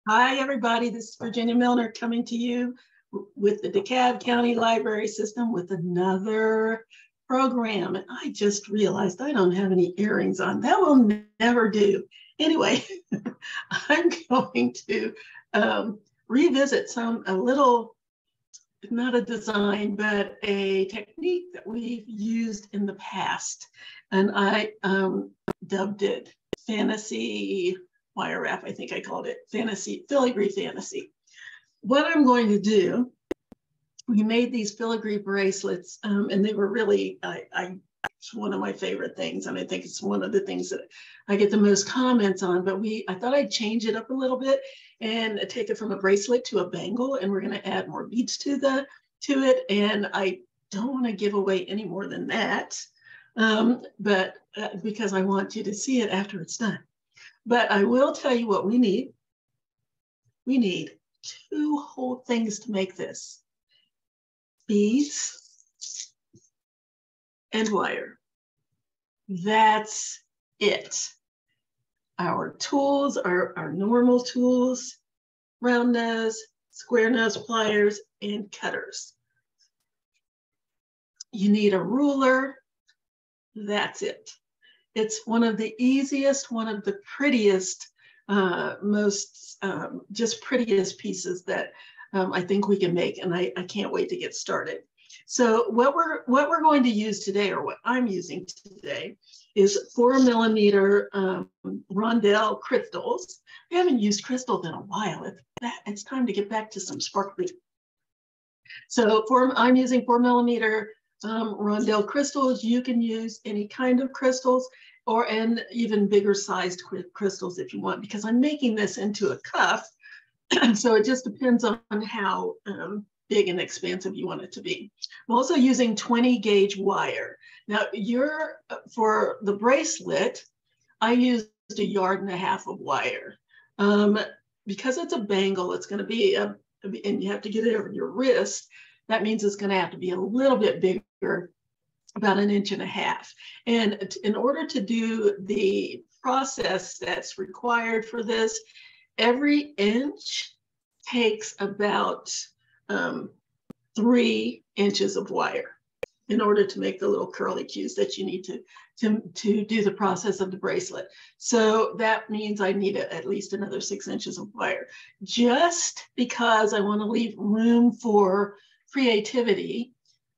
Hi, everybody. This is Virginia Milner coming to you with the DeKalb County Library System with another program. And I just realized I don't have any earrings on. That will never do. Anyway, I'm going to revisit a little, not a design, but a technique that we've used in the past. And I dubbed it Fantasy Wire Wrap, I think I called it Fantasy, Filigree Fantasy. What I'm going to do, we made these filigree bracelets, and they were really, it's one of my favorite things, and I think it's one of the things that I get the most comments on, but I thought I'd change it up a little bit and take it from a bracelet to a bangle, and we're gonna add more beads to it, and I don't wanna give away any more than that, but because I want you to see it after it's done. But I will tell you what we need. We need two whole things to make this: beads and wire. That's it. Our tools are our normal tools: round nose, square nose pliers, and cutters. You need a ruler. That's it. It's one of the easiest, one of the prettiest, most just prettiest pieces that I think we can make, and I can't wait to get started. So what we're going to use today, or what I'm using today, is 4mm Rondell crystals. I haven't used crystals in a while. It's time to get back to some sparkly. So I'm using 4mm Rondell crystals. You can use any kind of crystals, and even bigger sized crystals if you want, because I'm making this into a cuff. So it just depends on how big and expansive you want it to be. I'm also using 20 gauge wire. Now for the bracelet, I used 1.5 yards of wire. Because it's a bangle, it's gonna be, and you have to get it over your wrist, that means it's gonna have to be a little bit bigger, about 1.5 inches. And in order to do the process that's required for this, every inch takes about 3 inches of wire in order to make the little curly cues that you need to do the process of the bracelet. So that means I need at least another 6 inches of wire, just because I want to leave room for creativity.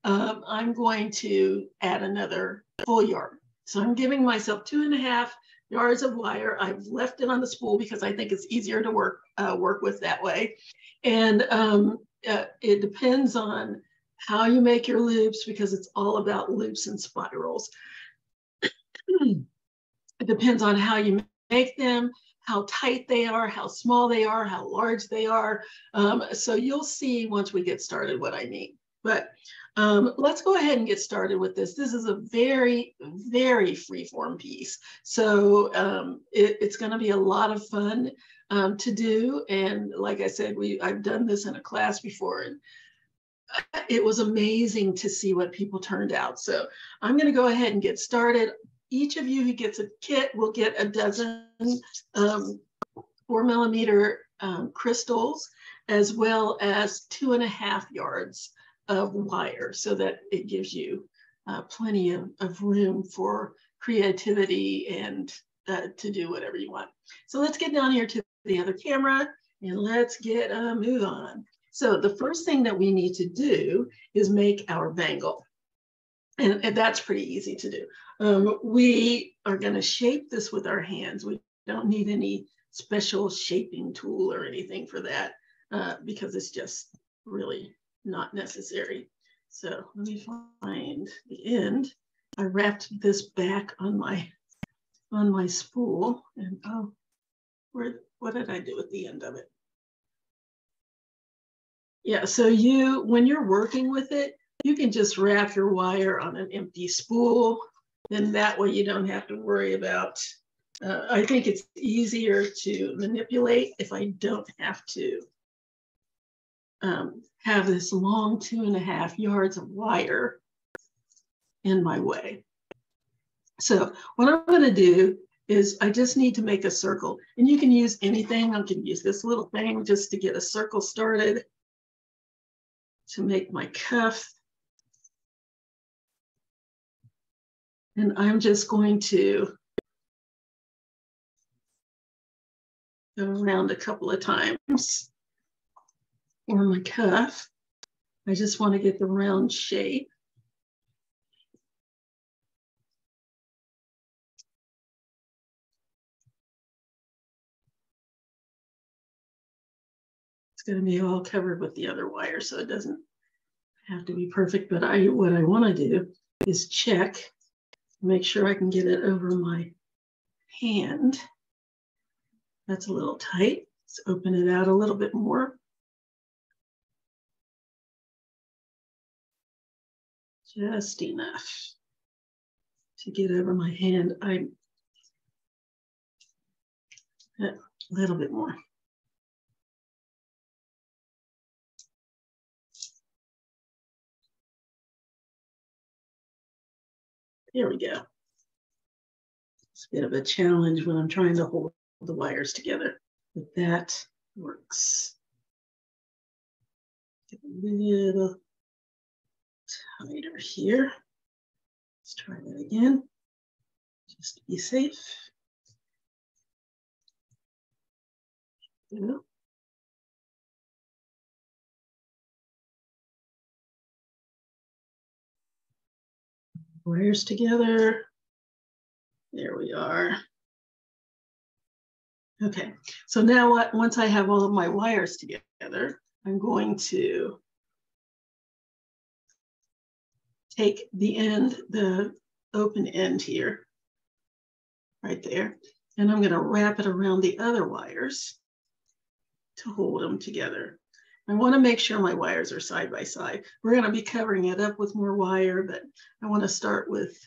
I'm going to add another full yard. So I'm giving myself 2.5 yards of wire. I've left it on the spool because I think it's easier to work with that way. And it depends on how you make your loops, because it's all about loops and spirals. It depends on how you make them, how tight they are, how small they are, how large they are. So you'll see once we get started what I mean. But let's go ahead and get started with this. This is a very, very freeform piece. So it's going to be a lot of fun to do. And like I said, I've done this in a class before, and it was amazing to see what people turned out. So I'm going to go ahead and get started. Each of you who gets a kit will get a dozen 4mm crystals, as well as 2.5 yards of wire, so that it gives you plenty of room for creativity and to do whatever you want. So let's get down here to the other camera and let's get a move on. So the first thing that we need to do is make our bangle. And that's pretty easy to do. We are going to shape this with our hands. We don't need any special shaping tool or anything for that, because it's just really not necessary. So let me find the end. I wrapped this back on my spool, and what did I do at the end of it? Yeah, so when you're working with it, you can just wrap your wire on an empty spool, and that way you don't have to worry about, I think it's easier to manipulate if I don't have to have this long 2.5 yards of wire in my way. So what I'm going to do is I just need to make a circle. And you can use anything. I can use this little thing just to get a circle started to make my cuff. And I'm just going to go around a couple of times for my cuff. I just want to get the round shape. It's going to be all covered with the other wire, so it doesn't have to be perfect. But what I want to do is check, make sure I can get it over my hand. That's a little tight. Let's open it out a little bit more. Just enough to get over my hand. A little bit more. There we go. It's a bit of a challenge when I'm trying to hold the wires together, but that works. Get a little tighter here. Let's try that again, just to be safe. Yeah. Wires together. There we are. Okay, so now once I have all of my wires together, I'm going to take the end, the open end here, right there, and I'm going to wrap it around the other wires to hold them together. I want to make sure my wires are side by side. We're going to be covering it up with more wire, but I want to start with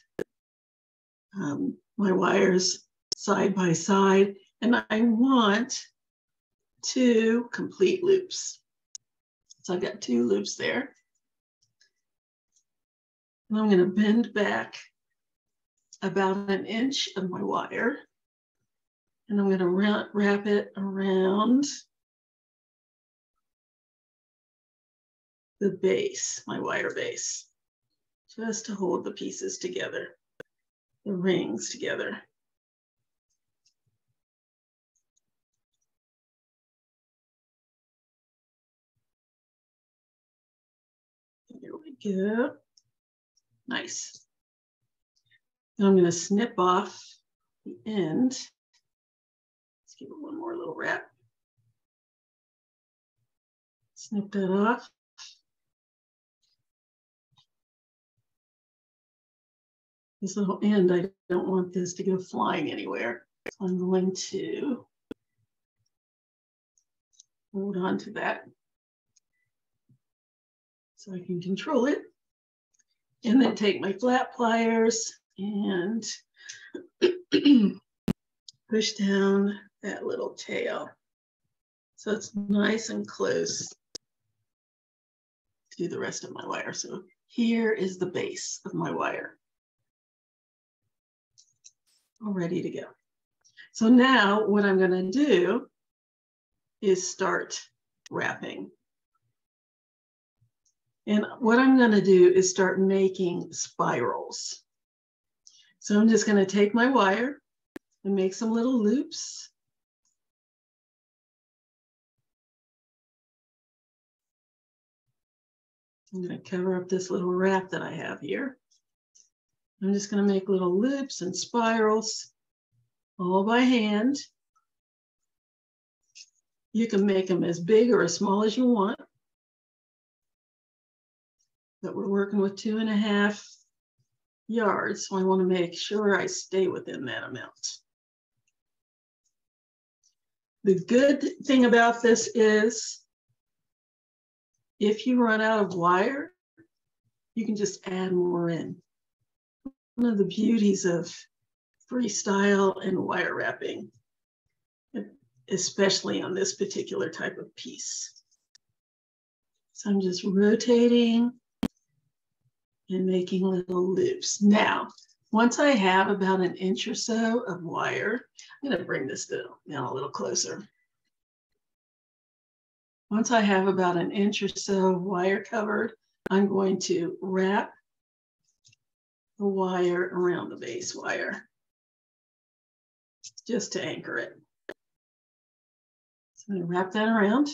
my wires side by side, and I want 2 complete loops. So I've got 2 loops there. And I'm going to bend back about 1 inch of my wire, and I'm going to wrap it around the base, my wire base, just to hold the pieces together, the rings together. Here we go. Nice. And I'm going to snip off the end. Let's give it one more little wrap. Snip that off. This little end, I don't want this to go flying anywhere. So I'm going to hold on to that so I can control it. And then take my flat pliers and push down that little tail. So it's nice and close to the rest of my wire. So here is the base of my wire. All ready to go. So now what I'm going to do is start wrapping. And what I'm going to do is start making spirals. So I'm just going to take my wire and make some little loops. I'm going to cover up this little wrap that I have here. I'm just going to make little loops and spirals all by hand. You can make them as big or as small as you want. But we're working with 2.5 yards, so I want to make sure I stay within that amount. The good thing about this is if you run out of wire, you can just add more in. One of the beauties of freestyle and wire wrapping, especially on this particular type of piece. So I'm just rotating and making little loops. Now, Once I have about an inch or so of wire, I'm going to bring this down a little closer. Once I have about an inch or so of wire covered, I'm going to wrap the wire around the base wire just to anchor it. So I'm going to wrap that around.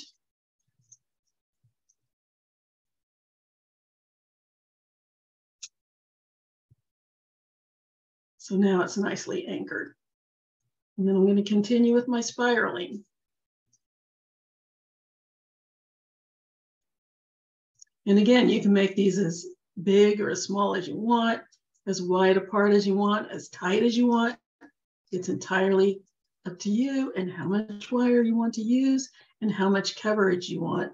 So now it's nicely anchored. And then I'm going to continue with my spiraling. And again, you can make these as big or as small as you want, as wide apart as you want, as tight as you want. It's entirely up to you and how much wire you want to use and how much coverage you want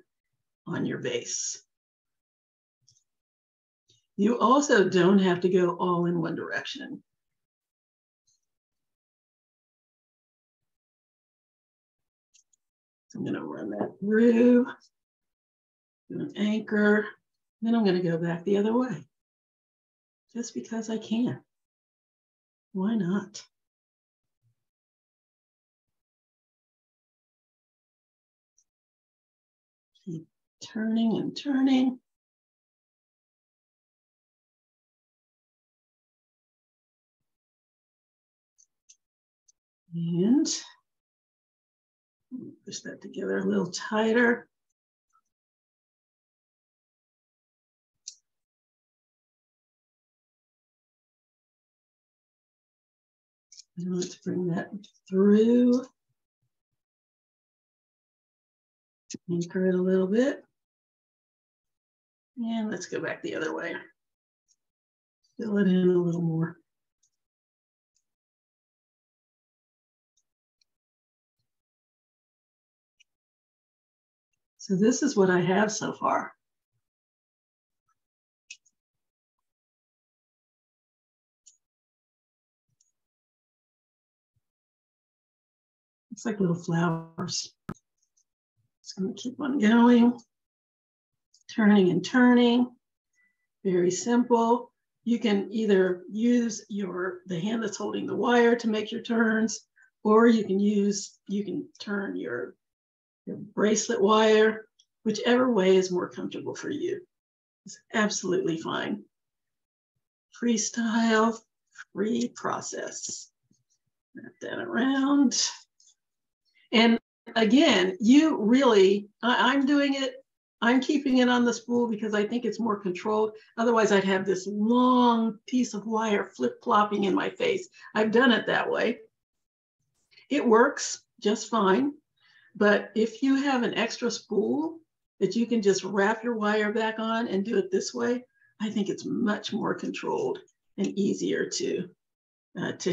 on your base. You also don't have to go all in one direction. So I'm going to run that through, do an anchor, then I'm going to go back the other way, just because I can. Why not? Keep turning and turning. And push that together a little tighter. And let's bring that through. Anchor it a little bit. And let's go back the other way. Fill it in a little more. So this is what I have so far. It's like little flowers. Just going to keep on going, turning and turning. Very simple. You can either use the hand that's holding the wire to make your turns, or you can turn your bracelet wire, whichever way is more comfortable for you. It's absolutely fine. Freestyle, free process. Wrap that around. And again, you really, I'm doing it, I'm keeping it on the spool because I think it's more controlled. Otherwise, I'd have this long piece of wire flip-flopping in my face. I've done it that way. It works just fine. But if you have an extra spool that you can just wrap your wire back on and do it this way, I think it's much more controlled and easier to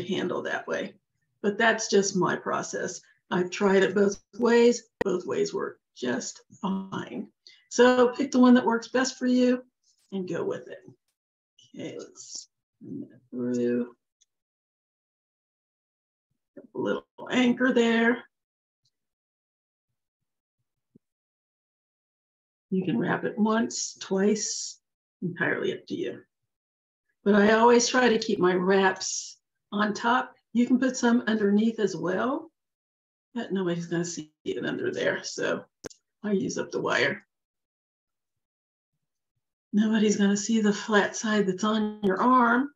handle that way. But that's just my process. I've tried it both ways work just fine. So pick the one that works best for you and go with it. Okay, let's bring that through. A little anchor there. You can wrap it once, twice, entirely up to you. But I always try to keep my wraps on top. You can put some underneath as well, but nobody's going to see it under there. So I use up the wire. Nobody's going to see the flat side that's on your arm.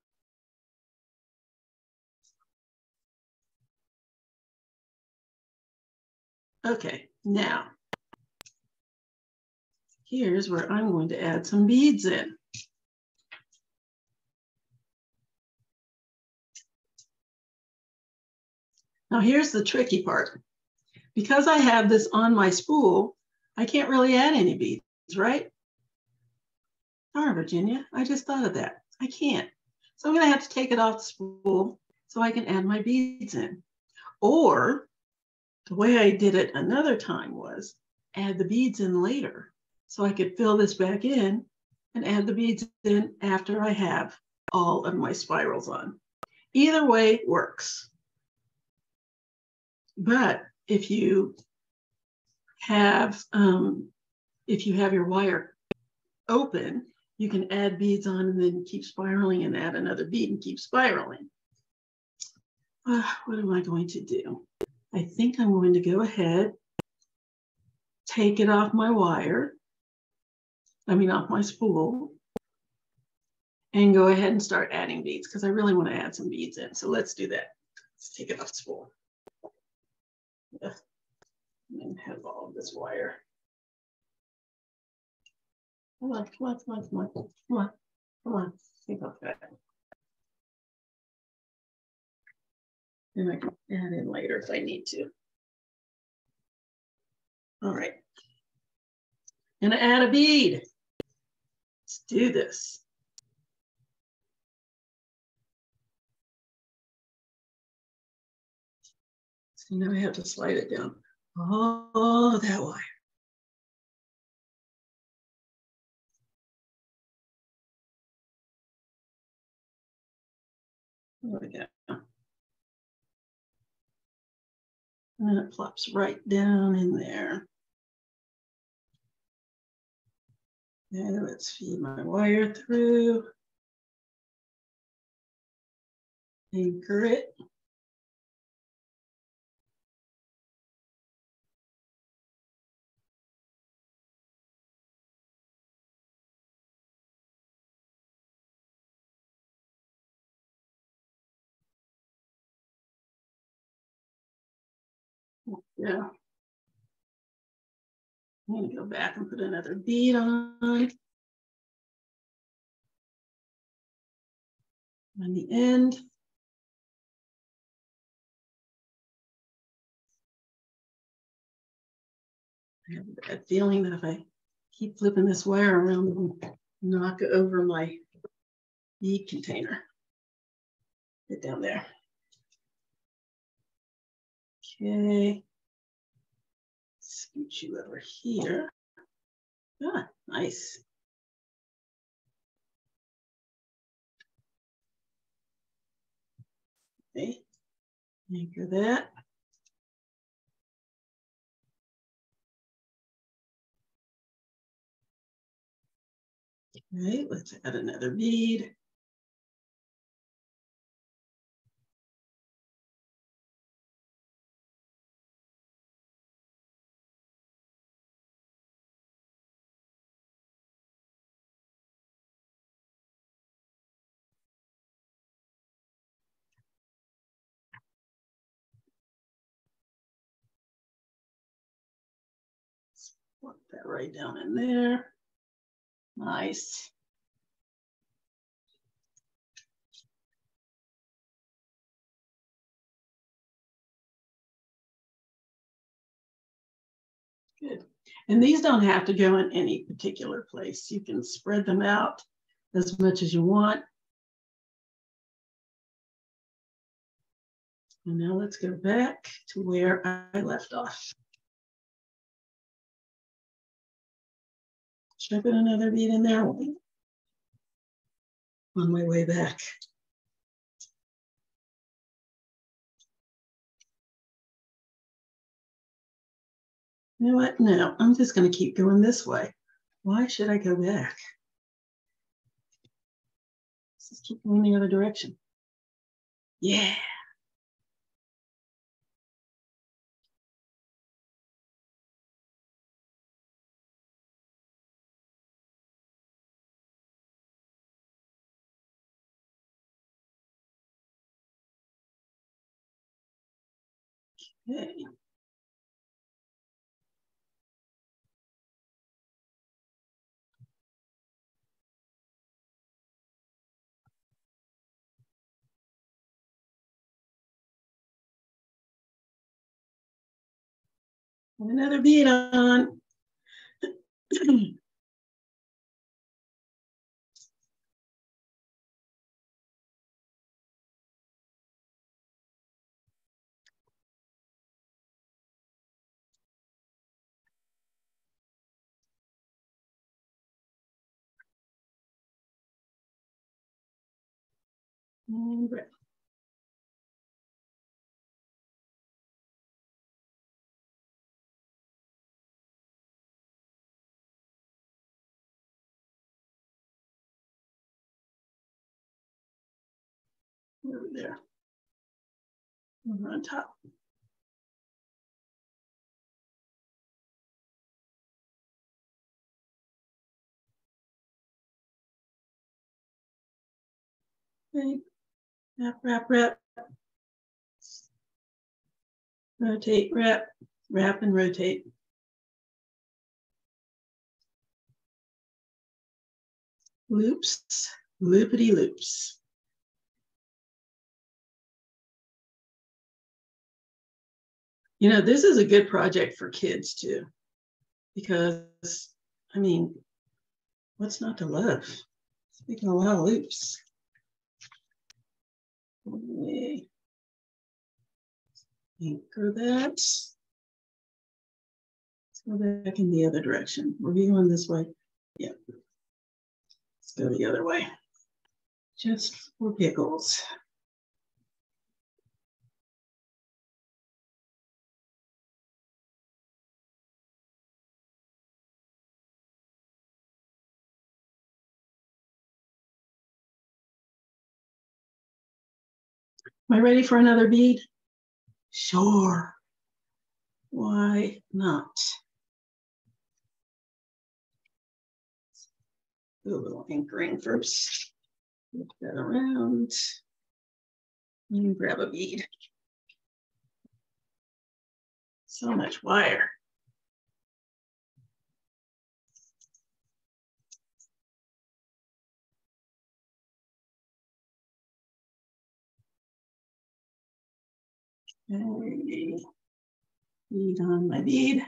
Okay, now here's where I'm going to add some beads in. Now here's the tricky part. Because I have this on my spool, I can't really add any beads, right? Darn, Virginia, I just thought of that. I can't. So I'm going to have to take it off the spool so I can add my beads in. Or the way I did it another time was add the beads in later so I could fill this back in and add the beads in after I have all of my spirals on. Either way works. But if you have your wire open, you can add beads on and then keep spiraling and add another bead and keep spiraling. What am I going to do? I think I'm going to go ahead, take it off my wire, off my spool, and go ahead and start adding beads because I really want to add some beads in. So let's do that. Let's take it off the spool. Yeah. And have all of this wire. Come on, come on, come on, come on, come on, come on. Think of that. And I can add in later if I need to. All right. Gonna add a bead. Let's do this. So now I have to slide it down. Oh, that wire. There we go. And it plops right down in there. And let's feed my wire through. Anchor it. Yeah. I'm gonna go back and put another bead on the end. I have a bad feeling that if I keep flipping this wire around, it'll knock over my bead container. Get down there. Okay. Scoot you over here. Ah, nice. Okay. Anchor that. Okay, let's add another bead. Plop that right down in there. Nice. Good. And these don't have to go in any particular place. You can spread them out as much as you want. And now let's go back to where I left off. Should I put another bead in there? On my way back. You know what? No, I'm just going to keep going this way. Why should I go back? Let's just keep going the other direction. Yeah. Okay. Another bead on. And breath. over there, over on top. Okay, wrap, wrap, wrap. Rotate, wrap, wrap, and rotate. Loops, loopity loops. You know, this is a good project for kids too, because, I mean, what's not to love? It's making a lot of loops. Okay. Anchor that. Let's go back in the other direction. We're going this way. Yep. Let's go the other way. Just for pickles. Am I ready for another bead? Sure. Why not? Do a little anchoring first. Look that around. And grab a bead. So much wire. Okay. Bead on my bead.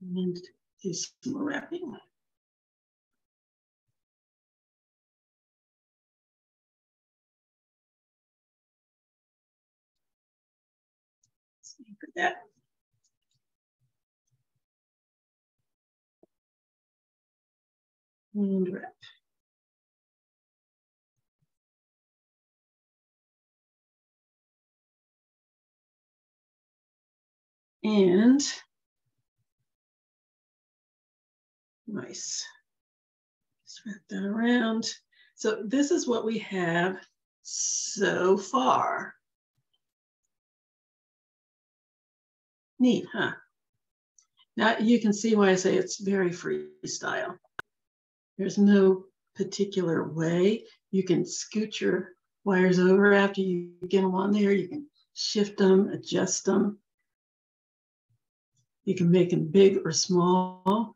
And do some more wrapping. Let's anchor that. And wrap. And nice. Just wrap that around. So this is what we have so far. Neat, huh? Now you can see why I say it's very freestyle. There's no particular way. You can scoot your wires over after you get them on there. You can shift them, adjust them. You can make them big or small.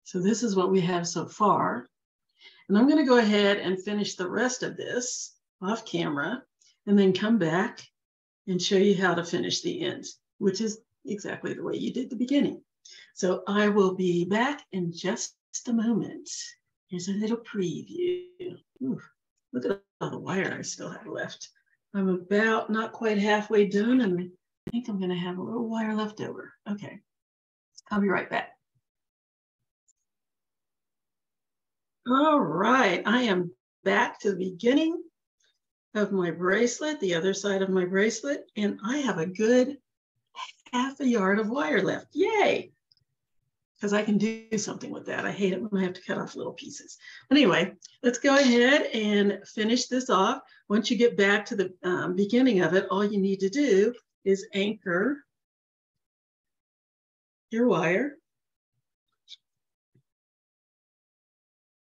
So this is what we have so far. And I'm going to go ahead and finish the rest of this off camera and then come back and show you how to finish the ends, which is exactly the way you did the beginning. So I will be back in just a moment. Here's a little preview. Ooh, look at all the wire I still have left. I'm about not quite halfway done, and I think I'm going to have a little wire left over. Okay, I'll be right back. All right, I am back to the beginning of my bracelet, the other side of my bracelet, and I have a good half a yard of wire left. Yay! Because I can do something with that. I hate it when I have to cut off little pieces. Anyway, let's go ahead and finish this off. Once you get back to the beginning of it, all you need to do is anchor your wire.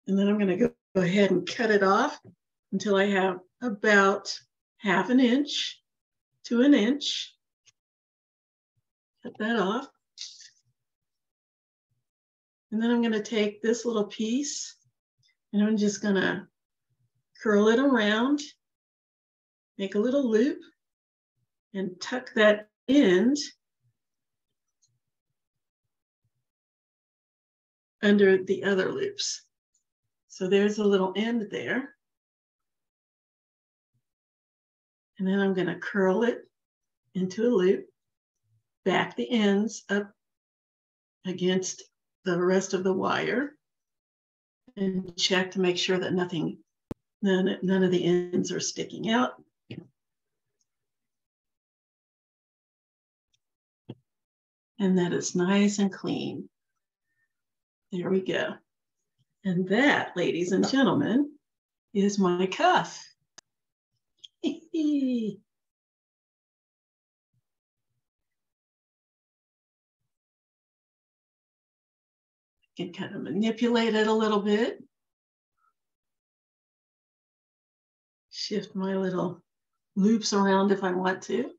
And then I'm going to go ahead and cut it off until I have about ½ inch to an inch. Cut that off. And then I'm going to take this little piece and I'm just going to curl it around, make a little loop, and tuck that end under the other loops. So there's a little end there. And then I'm going to curl it into a loop, back the ends up against the rest of the wire, and check to make sure that none of the ends are sticking out. and that it's nice and clean. There we go. And that, ladies and gentlemen, is my cuff. You can kind of manipulate it a little bit. Shift my little loops around if I want to.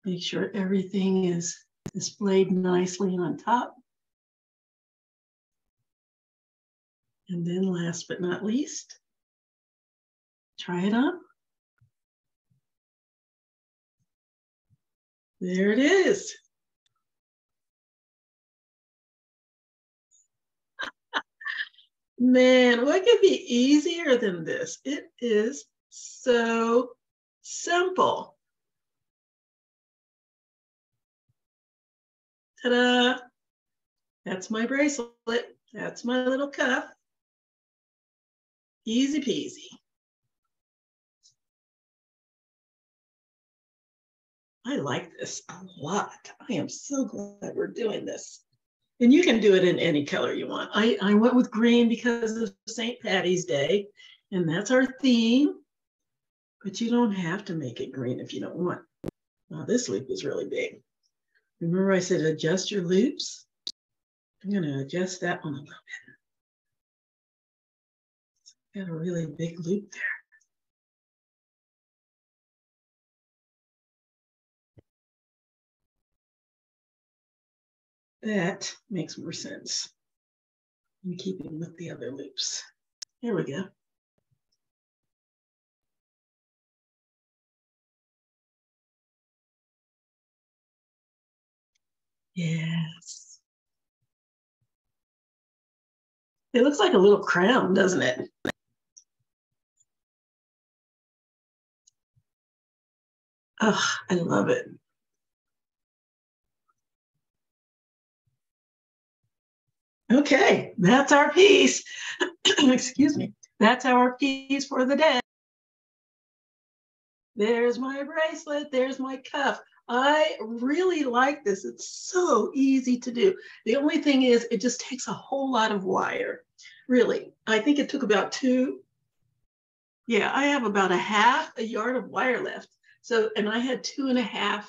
Make sure everything is displayed nicely on top. And then last but not least, try it on. There it is. Man, what could be easier than this? It is so simple. Ta-da! That's my bracelet. That's my little cuff. Easy peasy. I like this a lot. I am so glad we're doing this. And you can do it in any color you want. I went with green because of St. Patty's Day, and that's our theme. But you don't have to make it green if you don't want. Now this loop is really big. Remember I said adjust your loops? I'm going to adjust that one a little bit. Got a really big loop there. That makes more sense in keeping with the other loops. Here we go. Yes. It looks like a little crown, doesn't it? Oh, I love it. Okay, that's our piece. Excuse me. That's our piece for the day. There's my bracelet. There's my cuff. I really like this. It's so easy to do. The only thing is it just takes a whole lot of wire. Really, I think it took about I have about a yard of wire left. So, and I had 2.5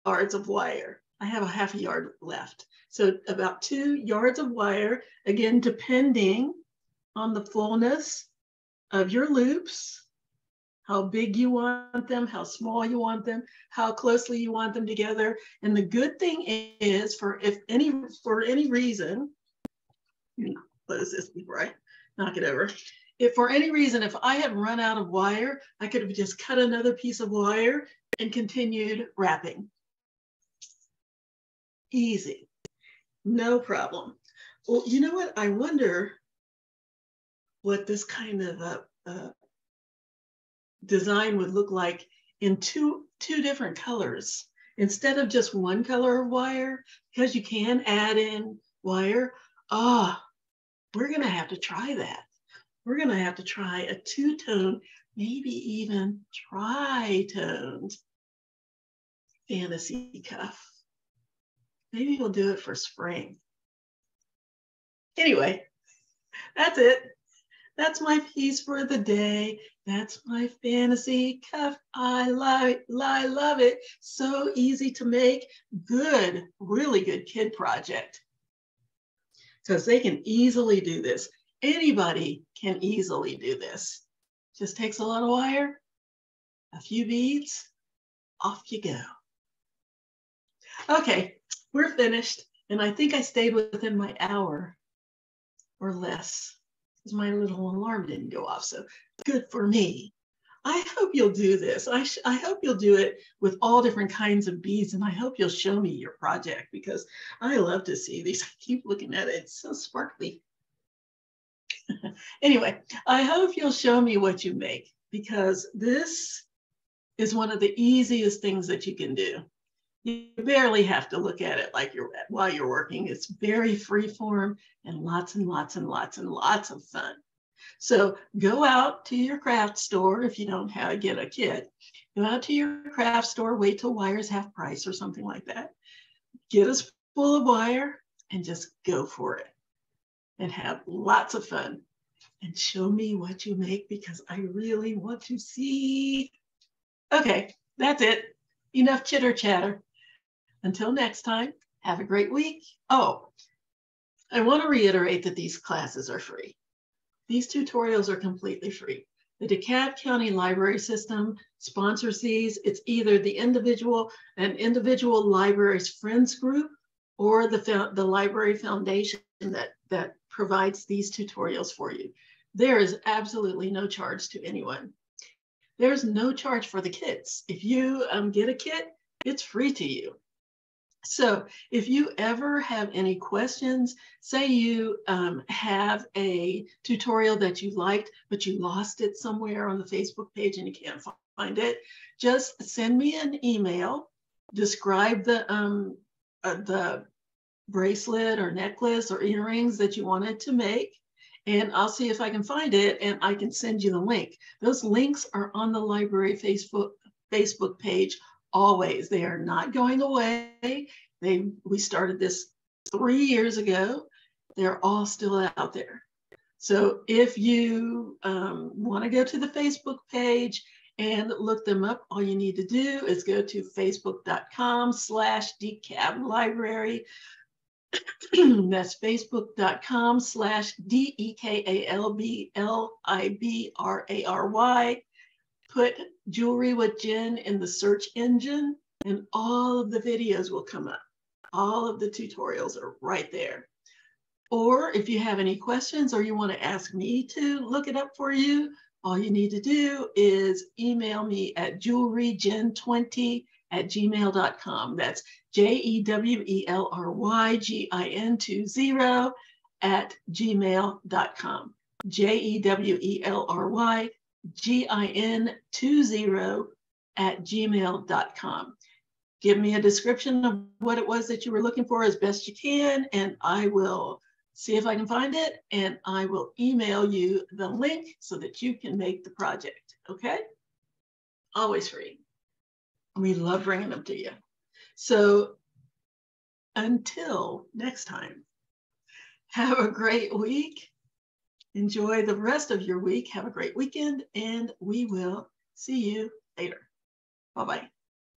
yards of wire. I have a half a yard left. So about 2 yards of wire, again, depending on the fullness of your loops, how big you want them, how small you want them, how closely you want them together. And the good thing is for any reason, what is this before I knock it over? If for any reason, if I had run out of wire, I could have just cut another piece of wire and continued wrapping. Easy, no problem. Well, you know what? I wonder what this kind of design would look like in two different colors instead of just one color of wire, because you can add in wire. We're gonna have to try that. We're gonna have to try a two-tone, maybe even tri-toned fantasy cuff. Maybe we'll do it for spring. Anyway, that's it. That's my piece for the day. That's my fantasy cuff. I love it. So easy to make. Good, really good kid project. Because they can easily do this. Anybody can easily do this. Just takes a lot of wire, a few beads, off you go. Okay, we're finished. And I think I stayed within my hour or less, because my little alarm didn't go off. So good for me. I hope you'll do this. I hope you'll do it with all different kinds of beads, and I hope you'll show me your project, because I love to see these. I keep looking at it. It's so sparkly. Anyway, I hope you'll show me what you make, because this is one of the easiest things that you can do. You barely have to look at it like while you're working. It's very freeform and lots and lots and lots and lots of fun. So go out to your craft store if you don't get a kit. Go out to your craft store, wait till wire's half price or something like that. Get a spool of wire and just go for it and have lots of fun. And show me what you make because I really want to see. Okay, that's it. Enough chitter chatter. Until next time, have a great week. Oh, I want to reiterate that these classes are free. These tutorials are completely free. The DeKalb County Library System sponsors these. It's either an individual library's friends group or the Library Foundation that provides these tutorials for you. There is absolutely no charge to anyone. There's no charge for the kids. If you get a kit, it's free to you. So if you ever have any questions, say you have a tutorial that you liked, but you lost it somewhere on the Facebook page and you can't find it, just send me an email, describe the bracelet or necklace or earrings that you wanted to make, and I'll see if I can find it and I can send you the link. Those links are on the library Facebook page always. They are not going away. We started this 3 years ago. They're all still out there. So if you want to go to the Facebook page and look them up, all you need to do is go to facebook.com/DeKalbLibrary. That's facebook.com/DeKalbLibrary. Put Jewelry with Jen in the search engine and all of the videos will come up. All of the tutorials are right there. Or if you have any questions or you want to ask me to look it up for you, all you need to do is email me at jewelrygin20@gmail.com. That's JEWELRYGIN20@gmail.com. JEWELRYGIN20@gmail.com. Give me a description of what it was that you were looking for as best you can, and I will see if I can find it, and I will email you the link so that you can make the project, okay? Always free. We love bringing them to you. So until next time, have a great week. Enjoy the rest of your week. Have a great weekend, and we will see you later. Bye-bye.